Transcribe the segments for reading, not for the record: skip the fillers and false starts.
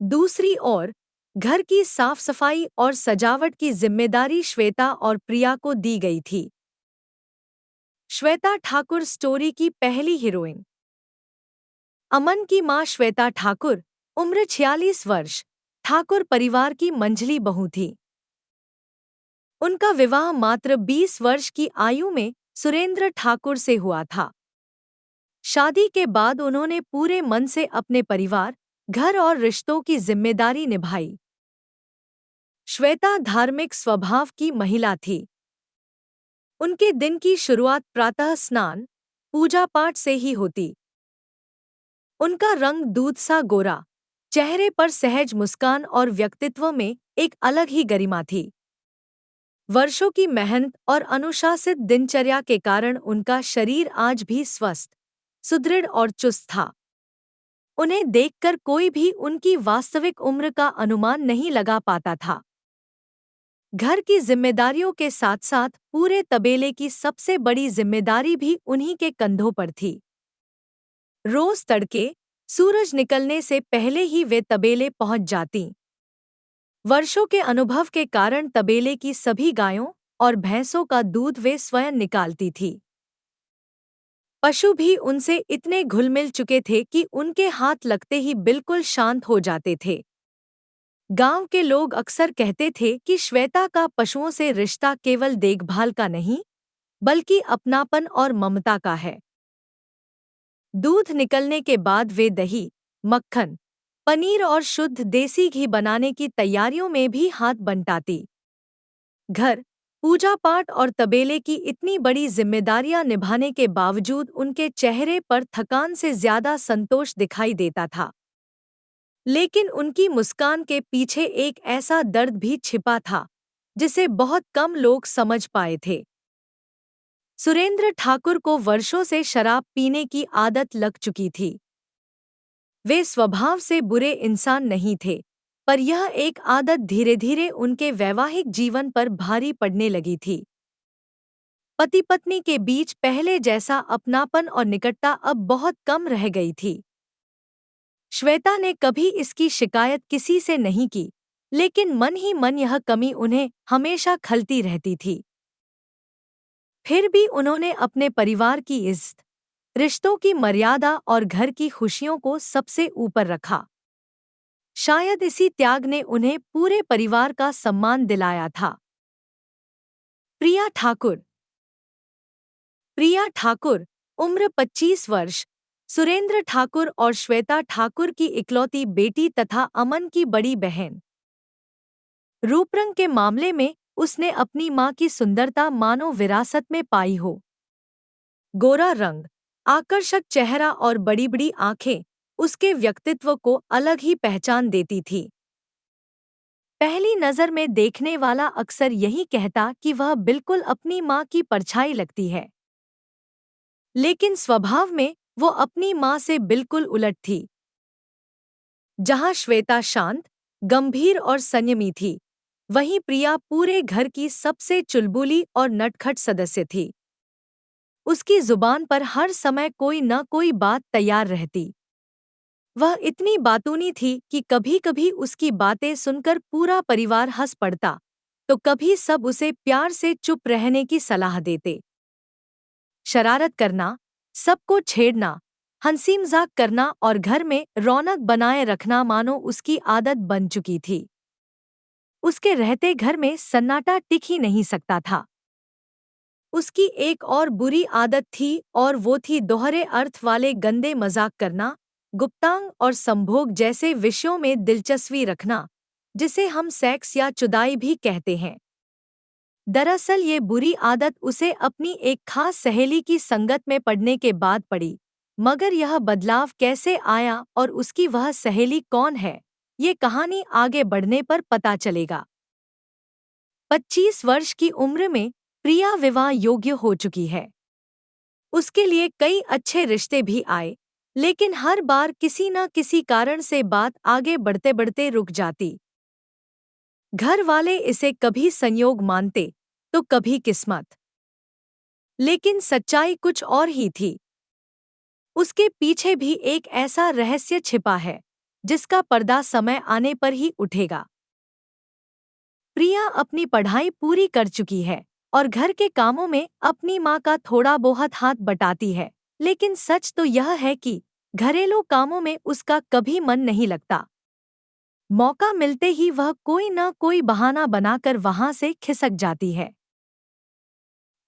दूसरी ओर घर की साफ सफाई और सजावट की जिम्मेदारी श्वेता और प्रिया को दी गई थी। श्वेता ठाकुर स्टोरी की पहली हीरोइन। अमन की मां श्वेता ठाकुर, उम्र 46 वर्ष, ठाकुर परिवार की मंझली बहू थी। उनका विवाह मात्र 20 वर्ष की आयु में सुरेंद्र ठाकुर से हुआ था। शादी के बाद उन्होंने पूरे मन से अपने परिवार, घर और रिश्तों की जिम्मेदारी निभाई। श्वेता धार्मिक स्वभाव की महिला थी। उनके दिन की शुरुआत प्रातः स्नान, पूजा पाठ से ही होती। उनका रंग दूध सा गोरा, चेहरे पर सहज मुस्कान और व्यक्तित्व में एक अलग ही गरिमा थी। वर्षों की मेहनत और अनुशासित दिनचर्या के कारण उनका शरीर आज भी स्वस्थ, सुदृढ़ और चुस्त था। उन्हें देखकर कोई भी उनकी वास्तविक उम्र का अनुमान नहीं लगा पाता था। घर की जिम्मेदारियों के साथ साथ पूरे तबेले की सबसे बड़ी जिम्मेदारी भी उन्हीं के कंधों पर थी। रोज तड़के सूरज निकलने से पहले ही वे तबेले पहुंच जातीं। वर्षों के अनुभव के कारण तबेले की सभी गायों और भैंसों का दूध वे स्वयं निकालती थी। पशु भी उनसे इतने घुल-मिल चुके थे कि उनके हाथ लगते ही बिल्कुल शांत हो जाते थे। गांव के लोग अक्सर कहते थे कि श्वेता का पशुओं से रिश्ता केवल देखभाल का नहीं, बल्कि अपनापन और ममता का है। दूध निकलने के बाद वे दही, मक्खन, पनीर और शुद्ध देसी घी बनाने की तैयारियों में भी हाथ बंटाती। घर, पूजा पाठ और तबेले की इतनी बड़ी जिम्मेदारियां निभाने के बावजूद उनके चेहरे पर थकान से ज्यादा संतोष दिखाई देता था। लेकिन उनकी मुस्कान के पीछे एक ऐसा दर्द भी छिपा था, जिसे बहुत कम लोग समझ पाए थे। सुरेंद्र ठाकुर को वर्षों से शराब पीने की आदत लग चुकी थी। वे स्वभाव से बुरे इंसान नहीं थे, पर यह एक आदत धीरे धीरे उनके वैवाहिक जीवन पर भारी पड़ने लगी थी। पति पत्नी के बीच पहले जैसा अपनापन और निकटता अब बहुत कम रह गई थी। श्वेता ने कभी इसकी शिकायत किसी से नहीं की, लेकिन मन ही मन यह कमी उन्हें हमेशा खलती रहती थी। फिर भी उन्होंने अपने परिवार की इज्जत, रिश्तों की मर्यादा और घर की खुशियों को सबसे ऊपर रखा। शायद इसी त्याग ने उन्हें पूरे परिवार का सम्मान दिलाया था। प्रिया ठाकुर। प्रिया ठाकुर, उम्र 25 वर्ष, सुरेंद्र ठाकुर और श्वेता ठाकुर की इकलौती बेटी तथा अमन की बड़ी बहन। रूपरंग के मामले में उसने अपनी मां की सुंदरता मानो विरासत में पाई हो। गोरा रंग, आकर्षक चेहरा और बड़ी बड़ी आंखें उसके व्यक्तित्व को अलग ही पहचान देती थी। पहली नजर में देखने वाला अक्सर यही कहता कि वह बिल्कुल अपनी मां की परछाई लगती है। लेकिन स्वभाव में वो अपनी मां से बिल्कुल उलट थी। जहां श्वेता शांत, गंभीर और संयमी थी, वहीं प्रिया पूरे घर की सबसे चुलबुली और नटखट सदस्य थी। उसकी जुबान पर हर समय कोई न कोई बात तैयार रहती। वह इतनी बातूनी थी कि कभी-कभी उसकी बातें सुनकर पूरा परिवार हंस पड़ता, तो कभी सब उसे प्यार से चुप रहने की सलाह देते। शरारत करना, सबको छेड़ना, हंसी मजाक करना और घर में रौनक बनाए रखना मानो उसकी आदत बन चुकी थी। उसके रहते घर में सन्नाटा टिक ही नहीं सकता था। उसकी एक और बुरी आदत थी और वो थी दोहरे अर्थ वाले गंदे मजाक करना, गुप्तांग और संभोग जैसे विषयों में दिलचस्पी रखना, जिसे हम सेक्स या चुदाई भी कहते हैं। दरअसल ये बुरी आदत उसे अपनी एक खास सहेली की संगत में पड़ने के बाद पड़ी, मगर यह बदलाव कैसे आया और उसकी वह सहेली कौन है, ये कहानी आगे बढ़ने पर पता चलेगा। 25 वर्ष की उम्र में प्रिया विवाह योग्य हो चुकी है। उसके लिए कई अच्छे रिश्ते भी आए, लेकिन हर बार किसी न किसी कारण से बात आगे बढ़ते बढ़ते रुक जाती। घर वाले इसे कभी संयोग मानते, तो कभी किस्मत। लेकिन सच्चाई कुछ और ही थी। उसके पीछे भी एक ऐसा रहस्य छिपा है, जिसका पर्दा समय आने पर ही उठेगा। प्रिया अपनी पढ़ाई पूरी कर चुकी है और घर के कामों में अपनी माँ का थोड़ा बहुत हाथ बटाती है, लेकिन सच तो यह है कि घरेलू कामों में उसका कभी मन नहीं लगता। मौका मिलते ही वह कोई न कोई बहाना बनाकर वहां से खिसक जाती है।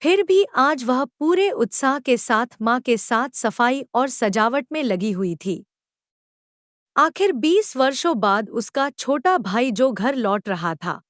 फिर भी आज वह पूरे उत्साह के साथ माँ के साथ सफाई और सजावट में लगी हुई थी। आखिर 20 वर्षों बाद उसका छोटा भाई जो घर लौट रहा था,